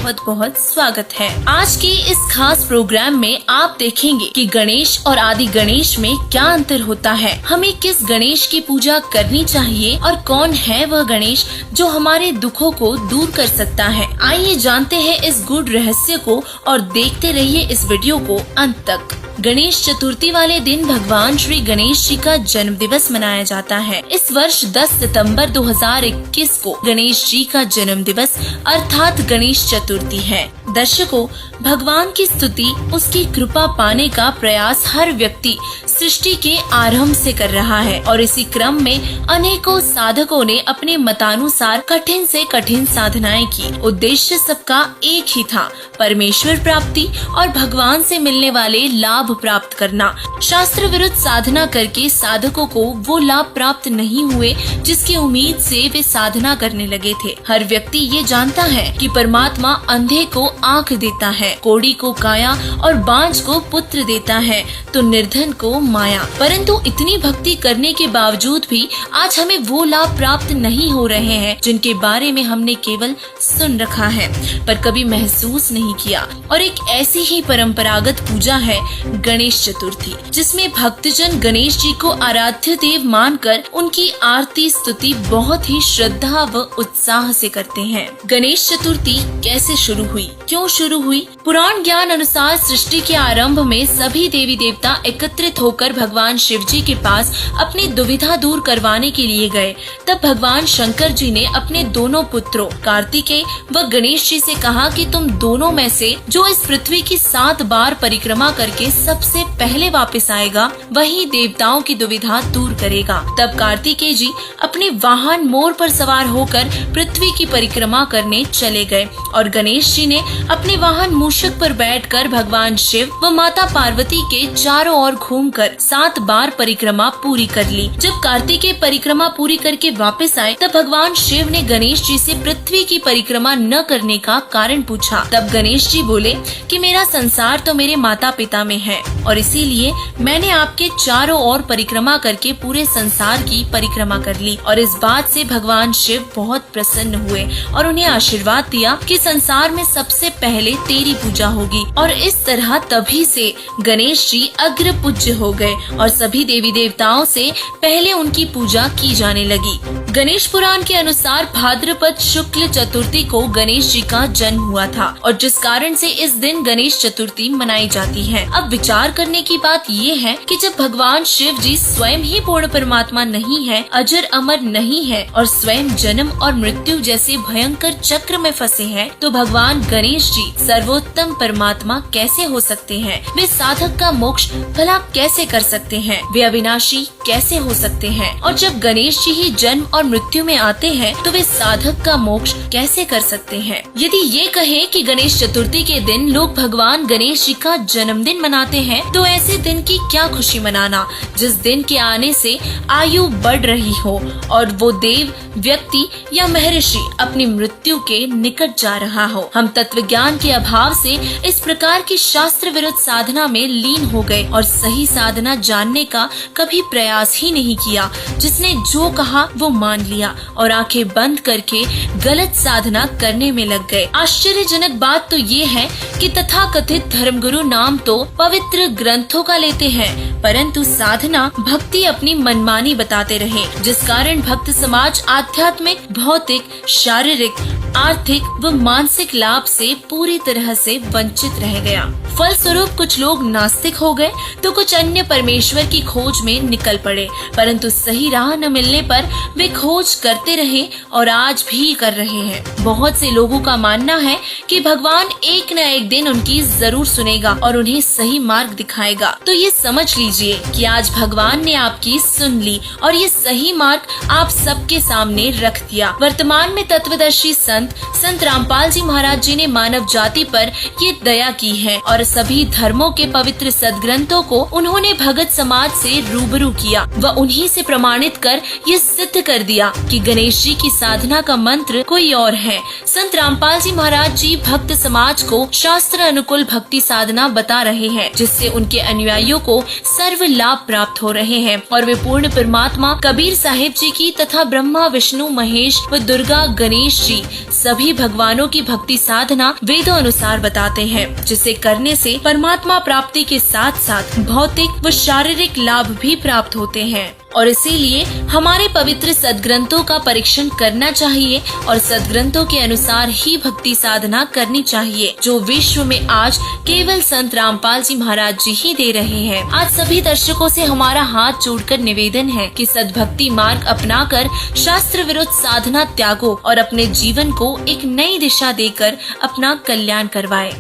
बहुत बहुत स्वागत है। आज के इस खास प्रोग्राम में आप देखेंगे कि गणेश और आदि गणेश में क्या अंतर होता है, हमें किस गणेश की पूजा करनी चाहिए और कौन है वह गणेश जो हमारे दुखों को दूर कर सकता है। आइए जानते हैं इस गूढ़ रहस्य को और देखते रहिए इस वीडियो को अंत तक। गणेश चतुर्थी वाले दिन भगवान श्री गणेश जी का जन्म दिवस मनाया जाता है। इस वर्ष 10 सितंबर 2021 को गणेश जी का जन्म दिवस अर्थात गणेश चतुर्थी है। दर्शकों, भगवान की स्तुति, उसकी कृपा पाने का प्रयास हर व्यक्ति सृष्टि के आरंभ से कर रहा है और इसी क्रम में अनेकों साधकों ने अपने मतानुसार कठिन से कठिन साधनाएं की। उद्देश्य सबका एक ही था, परमेश्वर प्राप्ति और भगवान से मिलने वाले लाभ प्राप्त करना। शास्त्र विरुद्ध साधना करके साधकों को वो लाभ प्राप्त नहीं हुए जिसकी उम्मीद से वे साधना करने लगे थे। हर व्यक्ति ये जानता है कि परमात्मा अंधे को आँख देता है, कोढ़ी को काया और बांझ को पुत्र देता है तो निर्धन को माया। परंतु इतनी भक्ति करने के बावजूद भी आज हमें वो लाभ प्राप्त नहीं हो रहे हैं जिनके बारे में हमने केवल सुन रखा है पर कभी महसूस नहीं किया। और एक ऐसी ही परंपरागत पूजा है गणेश चतुर्थी, जिसमें भक्तजन गणेश जी को आराध्य देव मानकर उनकी आरती स्तुति बहुत ही श्रद्धा व उत्साह से करते हैं। गणेश चतुर्थी कैसे शुरू हुई, क्यों शुरू हुई? पुराण ज्ञान अनुसार सृष्टि के आरंभ में सभी देवी देवता एकत्रित होकर भगवान शिव जी के पास अपनी दुविधा दूर करवाने के लिए गए। तब भगवान शंकर जी ने अपने दोनों पुत्रों कार्तिकेय व गणेश जी से कहा कि तुम दोनों में से जो इस पृथ्वी की 7 बार परिक्रमा करके सबसे पहले वापस आएगा वही देवताओं की दुविधा दूर करेगा। तब कार्तिकेय जी अपने वाहन मोर पर सवार होकर पृथ्वी की परिक्रमा करने चले गए और गणेश जी ने अपने वाहन मूषक पर बैठकर भगवान शिव व माता पार्वती के चारों ओर घूमकर 7 बार परिक्रमा पूरी कर ली। जब कार्तिकेय परिक्रमा पूरी करके वापस आए तब भगवान शिव ने गणेश जी से पृथ्वी की परिक्रमा न करने का कारण पूछा। तब गणेश जी बोले कि मेरा संसार तो मेरे माता पिता में है और इसीलिए मैंने आपके चारों ओर परिक्रमा करके पूरे संसार की परिक्रमा कर ली। और इस बात से भगवान शिव बहुत प्रसन्न हुए और उन्हें आशीर्वाद दिया कि संसार में सबसे पहले तेरी पूजा होगी। और इस तरह तभी से गणेश जी अग्र पूज्य हो गए और सभी देवी देवताओं से पहले उनकी पूजा की जाने लगी। गणेश पुराण के अनुसार भाद्रपद शुक्ल चतुर्थी को गणेश जी का जन्म हुआ था और जिस कारण से इस दिन गणेश चतुर्थी मनाई जाती है। अब विचार करने की बात ये है कि जब भगवान शिव जी स्वयं ही पूर्ण परमात्मा नहीं है, अजर अमर नहीं है और स्वयं जन्म और मृत्यु जैसे भयंकर चक्र में फंसे हैं, तो भगवान गणेश जी सर्वोत्तम परमात्मा कैसे हो सकते हैं? वे साधक का मोक्ष भला कैसे कर सकते हैं? वे अविनाशी कैसे हो सकते हैं? और जब गणेश जी ही जन्म और मृत्यु में आते हैं तो वे साधक का मोक्ष कैसे कर सकते हैं? यदि ये कहें कि गणेश चतुर्थी के दिन लोग भगवान गणेश जी का जन्मदिन मनाते हैं तो ऐसे दिन की क्या खुशी मनाना जिस दिन के आने से आयु बढ़ रही हो और वो देव, व्यक्ति या महर्षि अपनी मृत्यु के निकट जा रहा हो। हम तत्व ज्ञान के अभाव से इस प्रकार की शास्त्र विरुद्ध साधना में लीन हो गए और सही साधना जानने का कभी प्रयास ही नहीं किया। जिसने जो कहा वो मान लिया और आंखें बंद करके गलत साधना करने में लग गए। आश्चर्यजनक बात तो ये है कि तथाकथित धर्मगुरु नाम तो पवित्र ग्रंथों का लेते हैं परंतु साधना भक्ति अपनी मनमानी बताते रहे, जिस कारण भक्त समाज आध्यात्मिक, भौतिक, शारीरिक, आर्थिक व मानसिक लाभ से पूरी तरह से वंचित रह गया। फलस्वरूप कुछ लोग नास्तिक हो गए तो कुछ अन्य परमेश्वर की खोज में निकल पड़े, परंतु सही राह न मिलने पर वे खोज करते रहे और आज भी कर रहे हैं। बहुत से लोगों का मानना है कि भगवान एक न एक दिन उनकी जरूर सुनेगा और उन्हें सही मार्ग दिखाएगा। तो ये समझ लीजिए कि आज भगवान ने आपकी सुन ली और ये सही मार्ग आप सबके सामने रख दिया। वर्तमान में तत्वदर्शी संत रामपाल जी महाराज जी ने मानव जाति पर ये दया की है और सभी धर्मों के पवित्र सदग्रंथों को उन्होंने भगत समाज से रूबरू किया व उन्हीं से प्रमाणित कर ये सिद्ध कर दिया कि गणेश जी की साधना का मंत्र कोई और है। संत रामपाल जी महाराज जी भक्त समाज को शास्त्र अनुकूल भक्ति साधना बता रहे हैं जिससे उनके अनुयायियों को सर्व लाभ प्राप्त हो रहे हैं और वे पूर्ण परमात्मा कबीर साहिब जी की तथा ब्रह्मा, विष्णु, महेश व दुर्गा, गणेश जी सभी भगवानों की भक्ति साधना वेदों अनुसार बताते हैं, जिसे करने से परमात्मा प्राप्ति के साथ साथ भौतिक व शारीरिक लाभ भी प्राप्त होते हैं। और इसीलिए हमारे पवित्र सदग्रंथों का परीक्षण करना चाहिए और सदग्रंथों के अनुसार ही भक्ति साधना करनी चाहिए, जो विश्व में आज केवल संत रामपाल जी महाराज जी ही दे रहे हैं। आज सभी दर्शकों से हमारा हाथ जोड़कर निवेदन है कि सद्भक्ति मार्ग अपनाकर शास्त्र विरुद्ध साधना त्यागो और अपने जीवन को एक नई दिशा देकर अपना कल्याण करवाए।